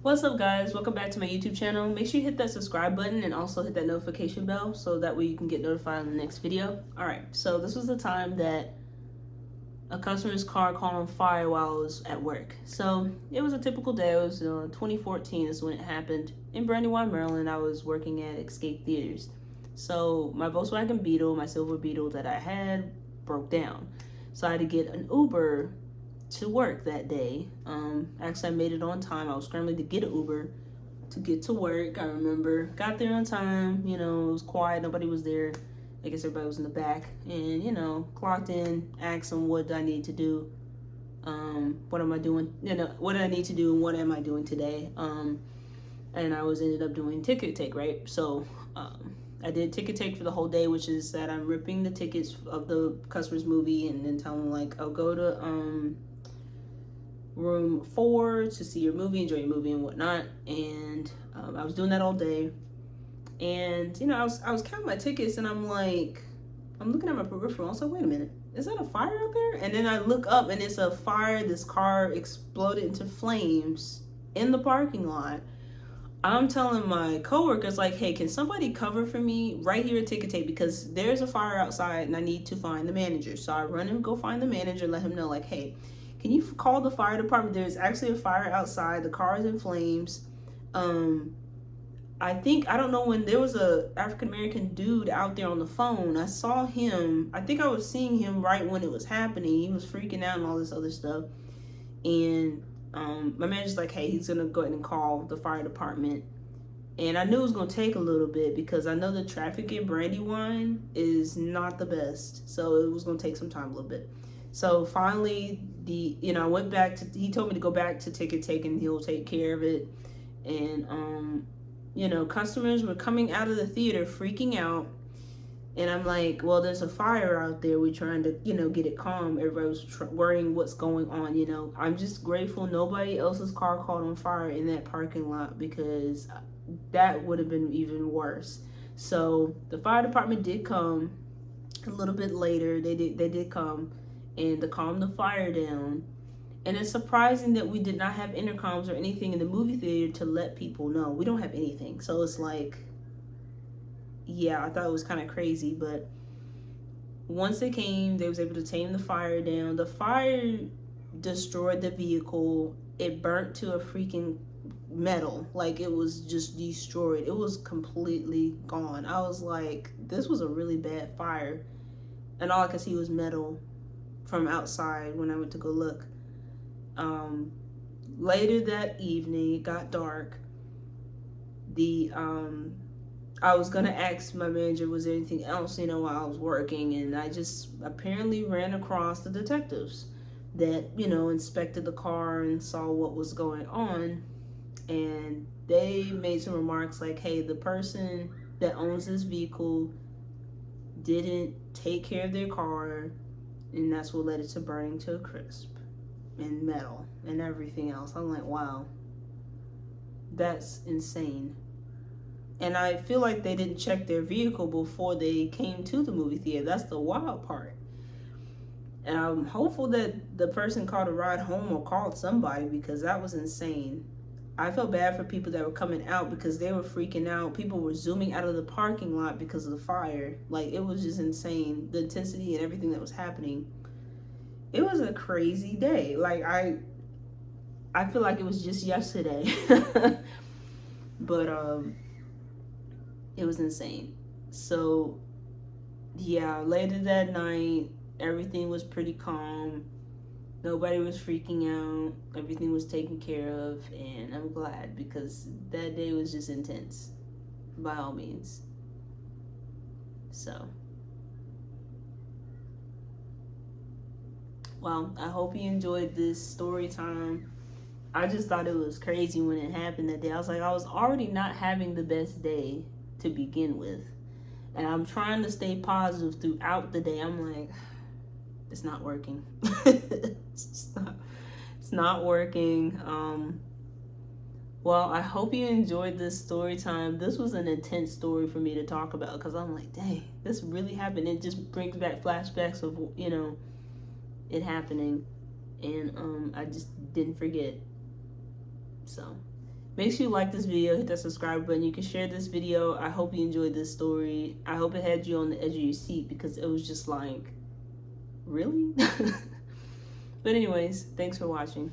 What's up, guys? Welcome back to my YouTube channel. Make sure you hit that subscribe button and also hit that notification bell so that way you can get notified on the next video. Alright, so this was the time that a customer's car caught on fire while I was at work. So it was a typical day. It was 2014 is when it happened. In Brandywine, Maryland, I was working at Escape Theaters. So my Volkswagen Beetle, my silver Beetle that I had, broke down. So I had to get an Uber to work that day. Actually, I made it on time. I was scrambling to get an Uber to get to work. I remember got there on time. It was quiet, nobody was there. I guess everybody was in the back, and clocked in, asked them what I need to do. What am I doing? What did I need to do and what am I doing today? And I ended up doing ticket take, right? So I did ticket take for the whole day, which is that I'm ripping the tickets of the customer's movie and then telling them, like, I'll go to room 4 to see your movie, enjoy your movie and whatnot. And I was doing that all day. And I was counting my tickets, and I'm looking at my peripheral. I was like, wait a minute, is that a fire out there? And then I look up, and it's a fire. This car exploded into flames in the parking lot. I'm telling my coworkers, like, hey, can somebody cover for me right here at Ticket Tape, because there's a fire outside and I need to find the manager. So I run and go find the manager, let him know, like, hey, can you call the fire department? There's actually a fire outside. The car is in flames. I don't know, when there was a African-American dude out there on the phone. I saw him. I think I was seeing him right when it was happening. He was freaking out and all this other stuff. And my manager's like, hey, he's gonna go ahead and call the fire department. And I knew it was gonna take a little bit because I know the traffic in Brandywine is not the best. So it was gonna take some time, a little bit. So finally, I went back to, he told me to go back to ticket taking, he'll take care of it. And customers were coming out of the theater freaking out. And I'm like, well, there's a fire out there. We're trying to, get it calm. Everybody was worrying what's going on, I'm just grateful nobody else's car caught on fire in that parking lot, because that would have been even worse. So the fire department did come a little bit later. They did come and to calm the fire down. And it's surprising that we did not have intercoms or anything in the movie theater to let people know. We don't have anything. So it's like, yeah, I thought it was kind of crazy. But once they came, they was able to tame the fire down. The fire destroyed the vehicle. It burnt to a freaking metal. Like, it was just destroyed. It was completely gone. I was like, this was a really bad fire. And all I could see was metal from outside when I went to go look. Later that evening, it got dark. I was gonna ask my manager, was there anything else, while I was working, and I just apparently ran across the detectives that, inspected the car and saw what was going on. And they made some remarks like, hey, the person that owns this vehicle didn't take care of their car, and that's what led it to burning to a crisp, and metal and everything else. I'm like, wow, that's insane. And I feel like they didn't check their vehicle before they came to the movie theater. That's the wild part. And I'm hopeful that the person called a ride home or called somebody, because that was insane. I felt bad for people that were coming out because they were freaking out. People were zooming out of the parking lot because of the fire. Like, it was just insane, the intensity and everything that was happening. It was a crazy day. Like, I feel like it was just yesterday. But it was insane. So yeah, later that night, everything was pretty calm. Nobody was freaking out. Everything was taken care of, and I'm glad, because that day was just intense, by all means. So, well, I hope you enjoyed this story time. I just thought it was crazy when it happened that day. I was already not having the best day to begin with. And I'm trying to stay positive throughout the day. I'm like, it's not working. it's not working. Well, I hope you enjoyed this story time. This was an intense story for me to talk about, because I'm like, dang, this really happened. It just brings back flashbacks of, it happening. And I just didn't forget. So Make sure you like this video, hit that subscribe button. You can share this video. I hope you enjoyed this story. I hope it had you on the edge of your seat because it was just like, really? But anyways, thanks for watching.